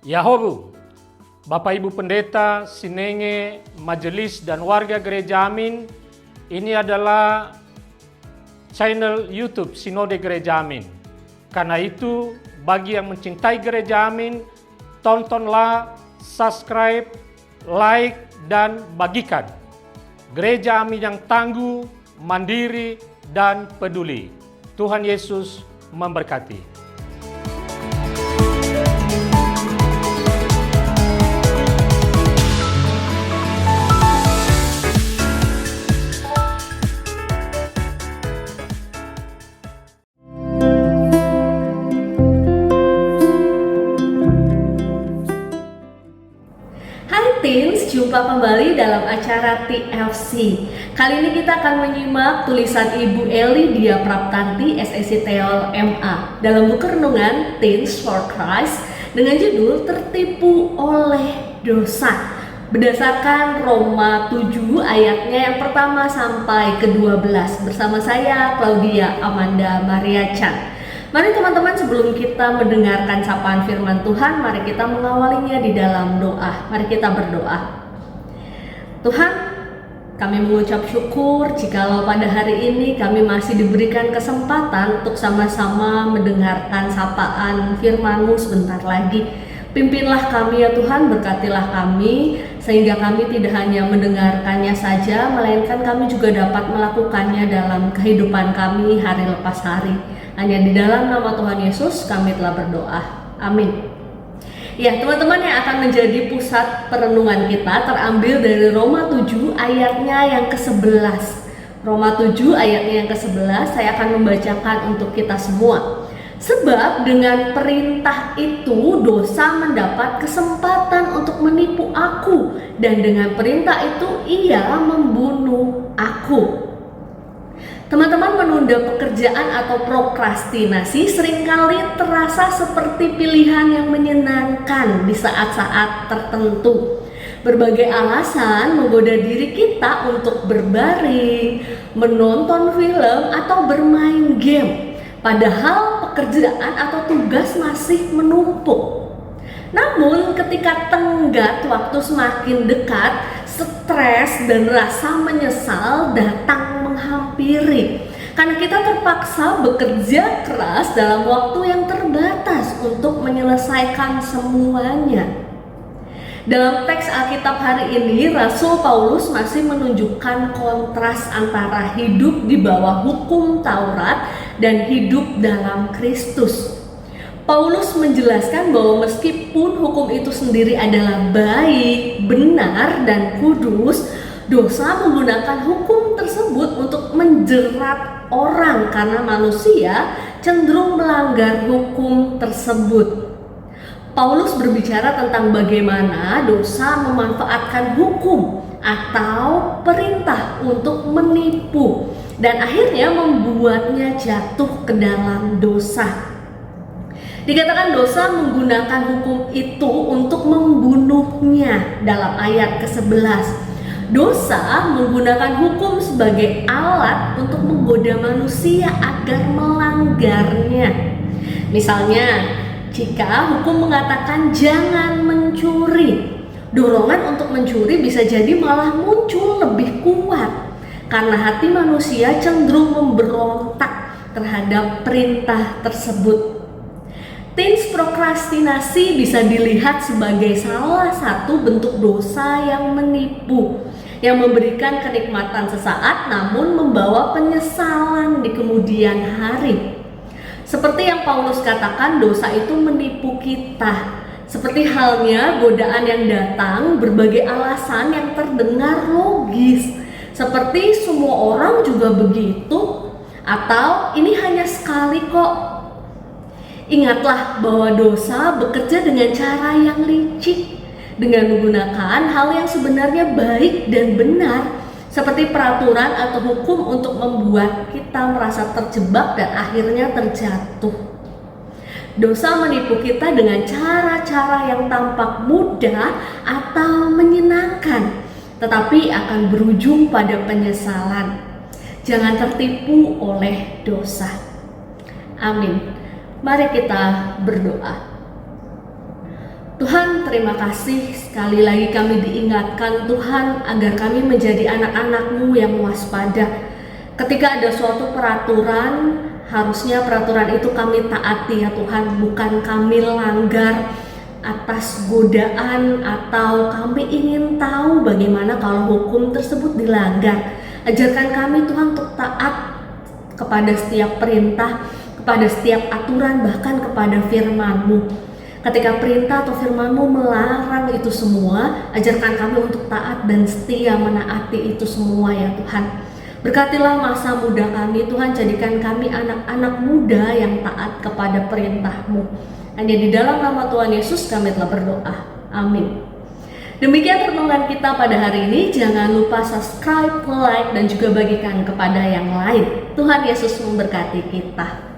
Yahobu, Bapak Ibu Pendeta, Sinenge, Majelis dan warga Gereja Amin, ini adalah channel YouTube Sinode Gereja Amin. Karena itu, bagi yang mencintai Gereja Amin, tontonlah, subscribe, like, dan bagikan. Gereja Amin yang tangguh, mandiri, dan peduli. Tuhan Yesus memberkati. Teens, jumpa kembali dalam acara TFC. Kali ini kita akan menyimak tulisan Ibu Eli Dia Praptanti, SSC Teol MA dalam buku renungan Teens for Christ dengan judul Tertipu oleh Dosa, berdasarkan Roma 7 ayatnya yang pertama sampai ke-12 bersama saya Claudia Amanda Maria Chan. Mari teman-teman, sebelum kita mendengarkan sapaan firman Tuhan, mari kita mengawalinya di dalam doa. Mari kita berdoa. Tuhan, kami mengucap syukur jikalau pada hari ini kami masih diberikan kesempatan untuk sama-sama mendengarkan sapaan firman-Mu sebentar lagi. Pimpinlah kami ya Tuhan, berkatilah kami, sehingga kami tidak hanya mendengarkannya saja, melainkan kami juga dapat melakukannya dalam kehidupan kami hari lepas hari. Hanya di dalam nama Tuhan Yesus kami telah berdoa. Amin. Ya teman-teman, yang akan menjadi pusat perenungan kita terambil dari Roma 7 ayatnya yang ke-11. Roma 7 ayatnya yang ke-11 saya akan membacakan untuk kita semua. Sebab dengan perintah itu dosa mendapat kesempatan untuk menipu aku, dan dengan perintah itu ia membunuh aku. Teman-teman, menunda pekerjaan atau prokrastinasi seringkali terasa seperti pilihan yang menyenangkan di saat-saat tertentu. Berbagai alasan menggoda diri kita untuk berbaring, menonton film, atau bermain game. Padahal pekerjaan atau tugas masih menumpuk. Namun ketika tenggat waktu semakin dekat, stres dan rasa menyesal datang menghampiri. Karena kita terpaksa bekerja keras dalam waktu yang terbatas untuk menyelesaikan semuanya. Dalam teks Alkitab hari ini, Rasul Paulus masih menunjukkan kontras antara hidup di bawah hukum Taurat dan hidup dalam Kristus. Paulus menjelaskan bahwa meskipun hukum itu sendiri adalah baik, benar, dan kudus, dosa menggunakan hukum tersebut untuk menjerat orang karena manusia cenderung melanggar hukum tersebut. Paulus berbicara tentang bagaimana dosa memanfaatkan hukum atau perintah untuk menipu dan akhirnya membuatnya jatuh ke dalam dosa. Dikatakan dosa menggunakan hukum itu untuk membunuhnya dalam ayat ke-11. Dosa menggunakan hukum sebagai alat untuk menggoda manusia agar melanggarnya. Misalnya, jika hukum mengatakan jangan mencuri, dorongan untuk mencuri bisa jadi malah muncul lebih kuat karena hati manusia cenderung memberontak terhadap perintah tersebut. Teens, prokrastinasi bisa dilihat sebagai salah satu bentuk dosa yang menipu, yang memberikan kenikmatan sesaat namun membawa penyesalan di kemudian hari. Seperti yang Paulus katakan, dosa itu menipu kita. Seperti halnya godaan yang datang berbagai alasan yang terdengar logis. Seperti semua orang juga begitu, atau ini hanya sekali kok. Ingatlah bahwa dosa bekerja dengan cara yang licik, dengan menggunakan hal yang sebenarnya baik dan benar, seperti peraturan atau hukum untuk membuat kita merasa terjebak dan akhirnya terjatuh. Dosa menipu kita dengan cara-cara yang tampak mudah atau menyenangkan, tetapi akan berujung pada penyesalan. Jangan tertipu oleh dosa. Amin. Mari kita berdoa. Tuhan, terima kasih sekali lagi kami diingatkan Tuhan agar kami menjadi anak-anak-Mu yang waspada. Ketika ada suatu peraturan, harusnya peraturan itu kami taati ya Tuhan, bukan kami langgar atas godaan atau kami ingin tahu bagaimana kalau hukum tersebut dilanggar. Ajarkan kami Tuhan untuk taat kepada setiap perintah, kepada setiap aturan, bahkan kepada firman-Mu. Ketika perintah atau firman-Mu melarang itu semua, ajarkan kami untuk taat dan setia menaati itu semua ya Tuhan. Berkatilah masa muda kami Tuhan, jadikan kami anak-anak muda yang taat kepada perintah-Mu. Hanya di dalam nama Tuhan Yesus kami telah berdoa. Amin. Demikian renungan kita pada hari ini. Jangan lupa subscribe, like, dan juga bagikan kepada yang lain. Tuhan Yesus memberkati kita.